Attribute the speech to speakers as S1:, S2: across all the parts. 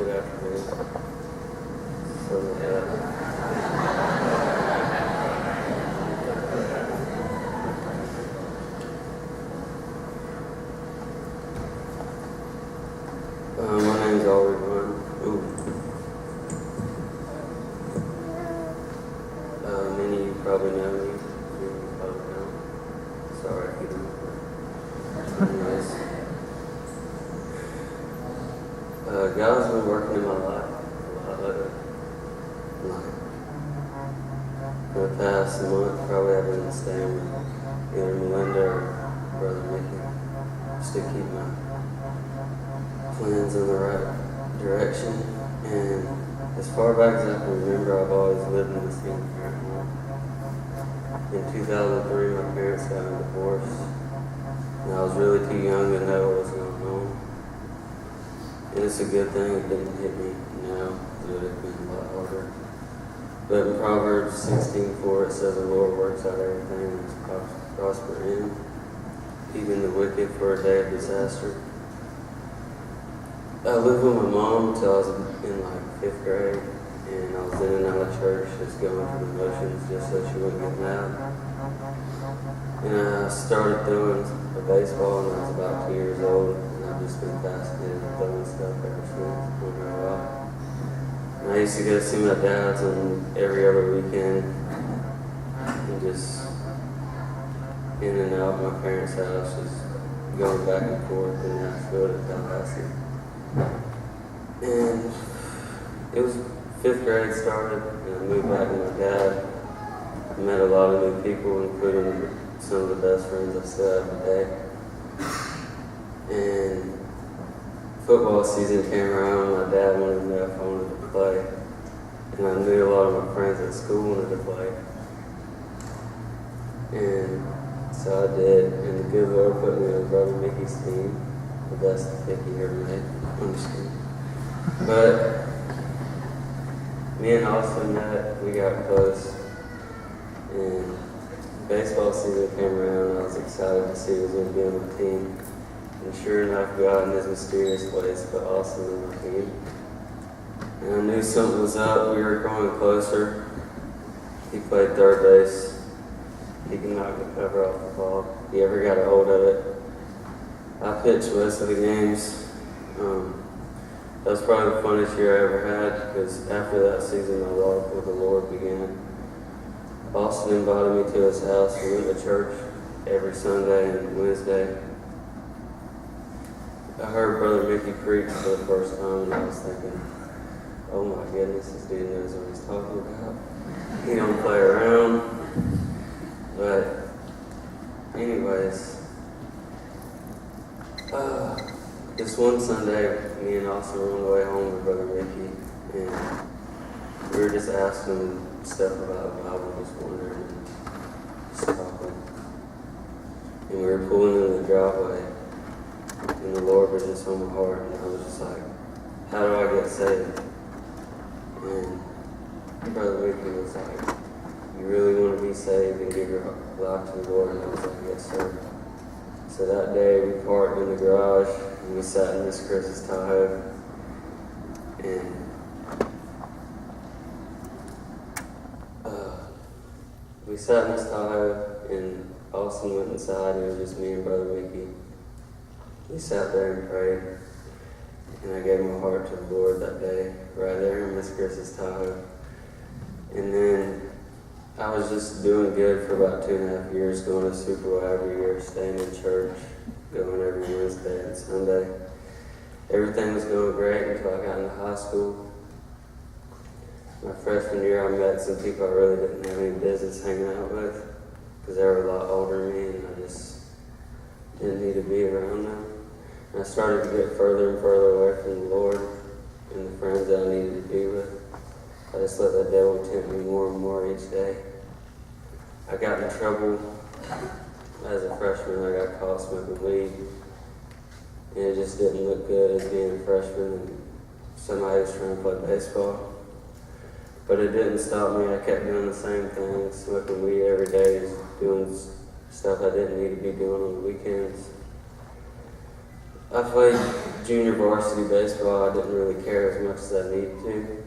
S1: Good afternoon. So, my name's Aubrey Vaughn. Many of you probably know me. Many of you probably don't. Sorry if you don't. Anyways, God's been working in my life a lot lately. Like, for the past month, probably I've been staying with either Melinda or Brother Mickey just to keep my plans in the right direction. And as far back as I can remember, I've always lived in the single parent home. In 2003, my parents got a divorce, and I was really too young to know what was going on. And it's a good thing it didn't hit me now, it would have been a lot harder. But in Proverbs 16:4, it says the Lord works out everything that's prosper in, even the wicked for a day of disaster. I lived with my mom until I was in like 5th grade, and I was in and out of church, just going through the motions just so she wouldn't get mad. And I started throwing a baseball when I was about 2 years old, and I've just been fascinated with throwing stuff ever since. And I used to go see my dad's on every other weekend, and just in and out of my parents' house, just going back and forth in Nashville to Tallahassee. And it was 5th grade started, and I moved back with my dad. I met a lot of new people, including some of the best friends I still have today. And football season came around, my dad wanted to know if I wanted to play. And I knew a lot of my friends at school wanted to play. And so I did, and the good Lord put me on Brother Mickey's team, the best pick he ever made. I'm just kidding. But me and Austin met, we got close, and baseball season came around, and I was excited to see who was going to be on my team. And sure enough, God in his mysterious ways put Austin on my team. And I knew something was up, we were growing closer. He played third base. He could knock the cover off the ball. He ever got a hold of it. I pitched most of the games. That was probably the funnest year I ever had, because after that season, my walk with the Lord began. Austin invited me to his house. We went to church every Sunday and Wednesday. I heard Brother Mickey preach for the first time, and I was thinking, oh my goodness, this dude knows what he's talking about. He don't play around. But anyways, this one Sunday, me and Austin were on the way home with Brother Mickey, and we were just asking stuff about the Bible, just wondering and just talking. And we were pulling in the driveway, and the Lord was just on my heart, and I was just like, how do I get saved? And Brother Mickey was like, you really want to be saved and give your life to the Lord? And I was like, yes, sir. So that day we parked in the garage and we sat in Miss Chris's Tahoe, and we sat in this Tahoe, and Austin went inside, and it was just me and Brother Mickey. We sat there and prayed, and I gave my heart to the Lord that day, right there in Miss Chris's Tahoe. And then I was just doing good for about 2.5 years, going to Super Bowl every year, staying in church, going every Wednesday and Sunday. Everything was going great until I got into high school. My freshman year, I met some people I really didn't have any business hanging out with, because they were a lot older than me, and I just didn't need to be around them. And I started to get further and further away from the Lord and the friends that I needed to be with. I just let the devil tempt me more and more each day. I got in trouble as a freshman. I got caught smoking weed. And it just didn't look good as being a freshman and somebody was trying to play baseball. But it didn't stop me. I kept doing the same thing, smoking weed every day, doing stuff I didn't need to be doing on the weekends. I played junior varsity baseball, I didn't really care as much as I needed to.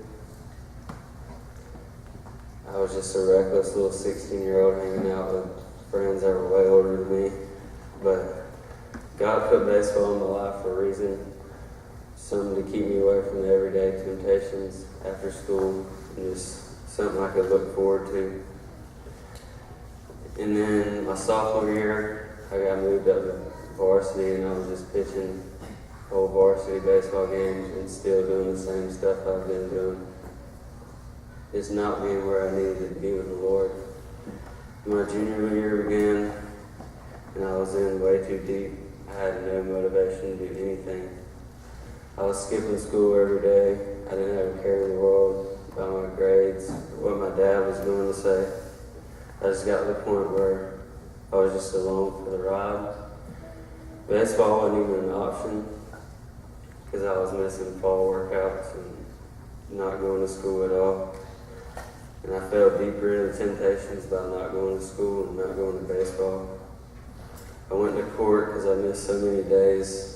S1: I was just a reckless little 16-year-old hanging out with friends that were way older than me. But God put baseball in my life for a reason. Something to keep me away from the everyday temptations after school, and just something I could look forward to. And then my sophomore year, I got moved up to varsity, and I was just pitching whole varsity baseball games and still doing the same stuff I've been doing. Just not being where I needed to be with the Lord. My junior year began, and I was in way too deep. I had no motivation to do anything. I was skipping school every day. I didn't have a care in the world about my grades, what my dad was going to say. I just got to the point where I was just along for the ride. Baseball wasn't even an option because I was missing fall workouts and not going to school at all. And I fell deeper into temptations about not going to school and not going to baseball. I went to court because I missed so many days.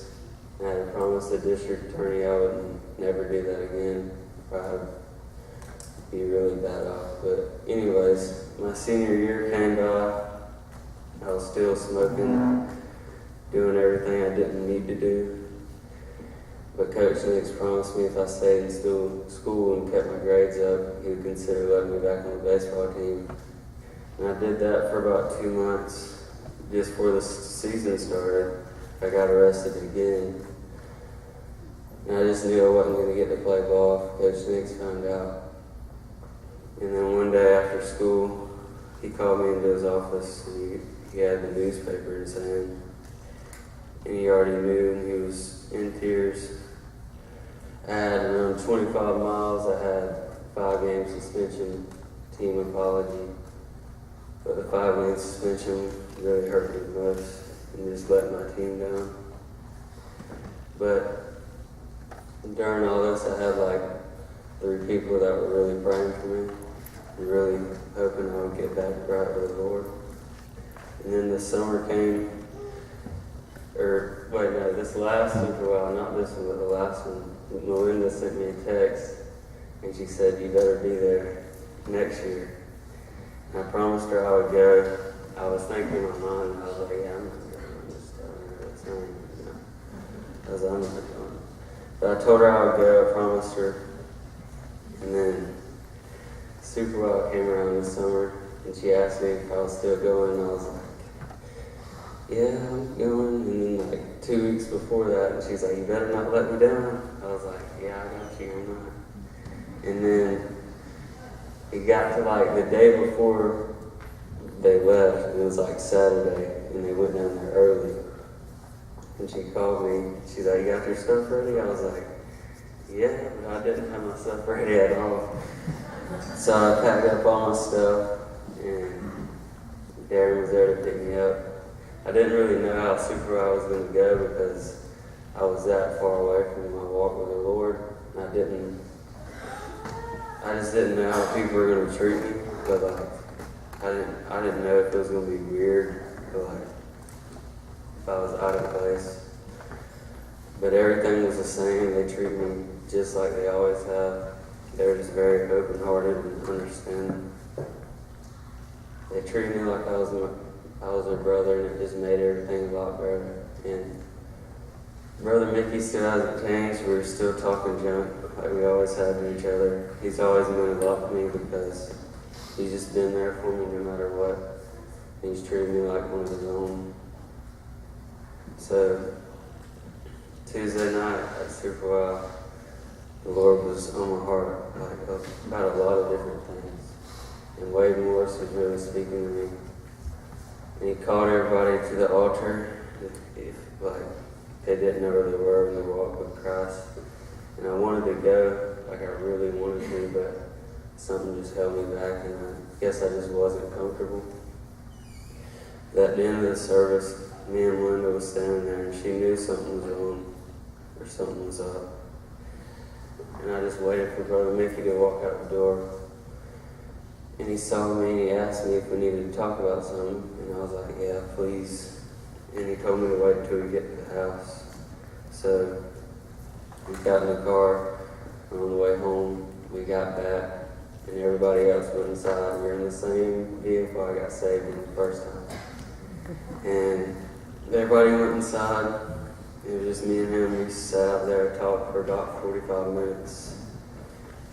S1: I had to promise the district attorney I would never do that again. I'd be really bad off. But anyways, my senior year came by. I was still smoking, doing everything I didn't need to do. But Coach Nix promised me if I stayed in school and kept my grades up, he would consider letting me back on the baseball team. And I did that for about 2 months. Just before the season started, I got arrested again. And I just knew I wasn't going to get to play ball. Coach Nix found out. And then one day after school, he called me into his office and he had the newspaper in his hand. And he already knew, and he was in tears. I had around 25 miles. I had 5-game suspension, team apology. But the 5-game suspension really hurt me the most and just let my team down. But during all this, I had like 3 people that were really praying for me and really hoping I would get back right with the Lord. And then the summer came, this last Super Bowl, not this one, but the last one. Melinda sent me a text and she said, "You better be there next year." And I promised her I would go. I was thinking in my mind, I was like, yeah, I'm not going. I'm just telling her that's not, you know. I was like, I'm not going. But I told her I would go, I promised her. And then Super Bowl came around this summer and she asked me if I was still going, and I was like, yeah, I'm going. And then like 2 weeks before that, and she's like, "You better not let me down." I was like, yeah, I got you, I'm not. And then it got to like the day before they left, it was like Saturday, and they went down there early. And she called me, she's like, "You got your stuff ready?" I was like, yeah, but I didn't have my stuff ready at all. So I packed up all my stuff, and Darren was there to pick me up. I didn't really know how super I was going to go because I was that far away from my walk with the Lord. And I just didn't know how people were going to treat me. But like, I didn't know if it was going to be weird or like if I was out of place. But everything was the same. They treat me just like they always have. They were just very open-hearted and understanding. They treated me like I was their brother, and it just made everything a lot better. And Brother Mickey still hasn't changed. We're still talking junk like we always have to each other. He's always going to love me because he's just been there for me no matter what. And he's treated me like one of his own. So Tuesday night at Super Bowl, the Lord was on my heart like about a lot of different things. And Wade Morris was really speaking to me. And he called everybody to the altar if they didn't know where they were in their walk with Christ. And I wanted to go, like I really wanted to, but something just held me back, and I guess I just wasn't comfortable. At the end of the service, me and Linda was standing there, and she knew something was wrong, or something was up. And I just waited for Brother Mickey to walk out the door. And he saw me and he asked me if we needed to talk about something. And I was like, yeah, please. And he told me to wait until we get to the house. So got in the car. On the way home, we got back, and everybody else went inside. We were in the same vehicle I got saved in the first time. And everybody went inside. It was just me and him. We sat out there and talked for about 45 minutes,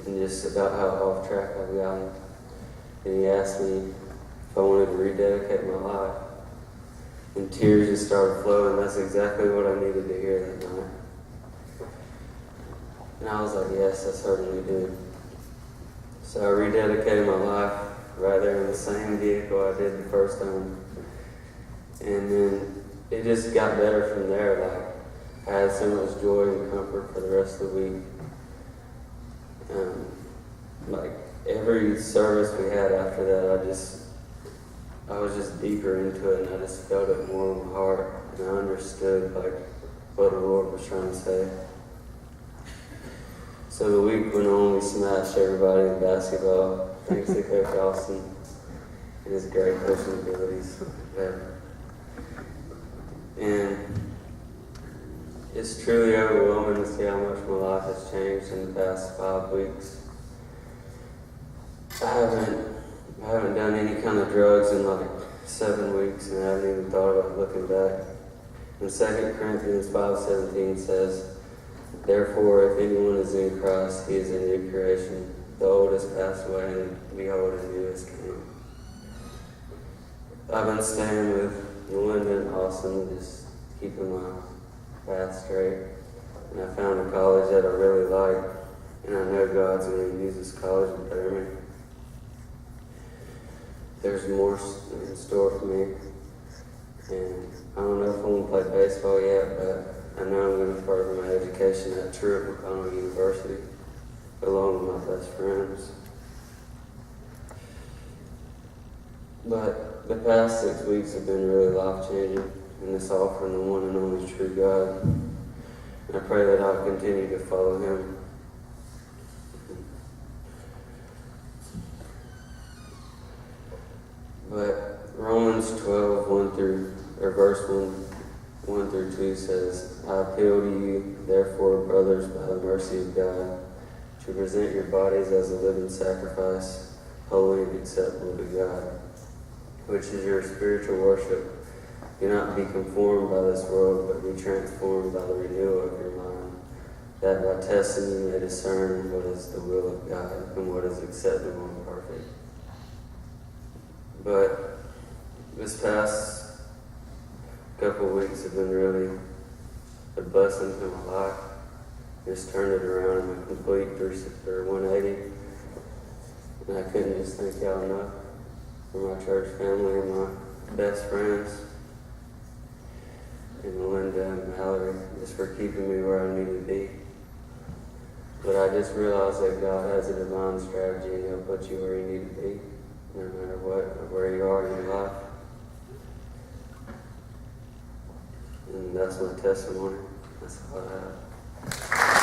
S1: and just about how off track I've gotten. And he asked me if I wanted to rededicate my life. And tears just started flowing. That's exactly what I needed to hear that night. And I was like, yes, I certainly do. So I rededicated my life right there in the same vehicle I did the first time. And then it just got better from there. Like, I had so much joy and comfort for the rest of the week. Like, every service we had after that, I was just deeper into it, and I just felt it more in my heart, and I understood, like, what the Lord was trying to say. So the week went on, we smashed everybody in basketball, thanks to Coach Austin and his great coaching abilities. And it's truly overwhelming to see how much my life has changed in the past 5 weeks. I haven't done any kind of drugs in like 7 weeks, and I haven't even thought about looking back. And 2 Corinthians 5:17 says, "Therefore, if anyone is in Christ, he is a new creation. The old has passed away, and behold, a new has come." I've been staying with Melinda and Austin, just keeping my path straight. And I found a college that I really like, and I know God's going to use this college to better me. There's more in store for me, and I don't know if I'm going to play baseball yet, but I know I'm going to further my education at Truett McConnell University, along with my best friends. But the past 6 weeks have been really life-changing in this offering the one and only true God. And I pray that I'll continue to follow Him. But Romans 12, verse 1 through 2 says, "I appeal to you, therefore, brothers, by the mercy of God, to present your bodies as a living sacrifice, holy and acceptable to God, which is your spiritual worship. Do not be conformed by this world, but be transformed by the renewal of your mind, that by testing you may discern what is the will of God and what is acceptable and perfect." But this past couple of weeks have been really a blessing to my life. Just turned it around in a complete 180. And I couldn't just thank y'all enough for my church family and my best friends, and Melinda and Mallory, just for keeping me where I need to be. But I just realized that God has a divine strategy, and He'll put you where you need to be, no matter what, where you are in your life. And that's my testimony. That's all I have.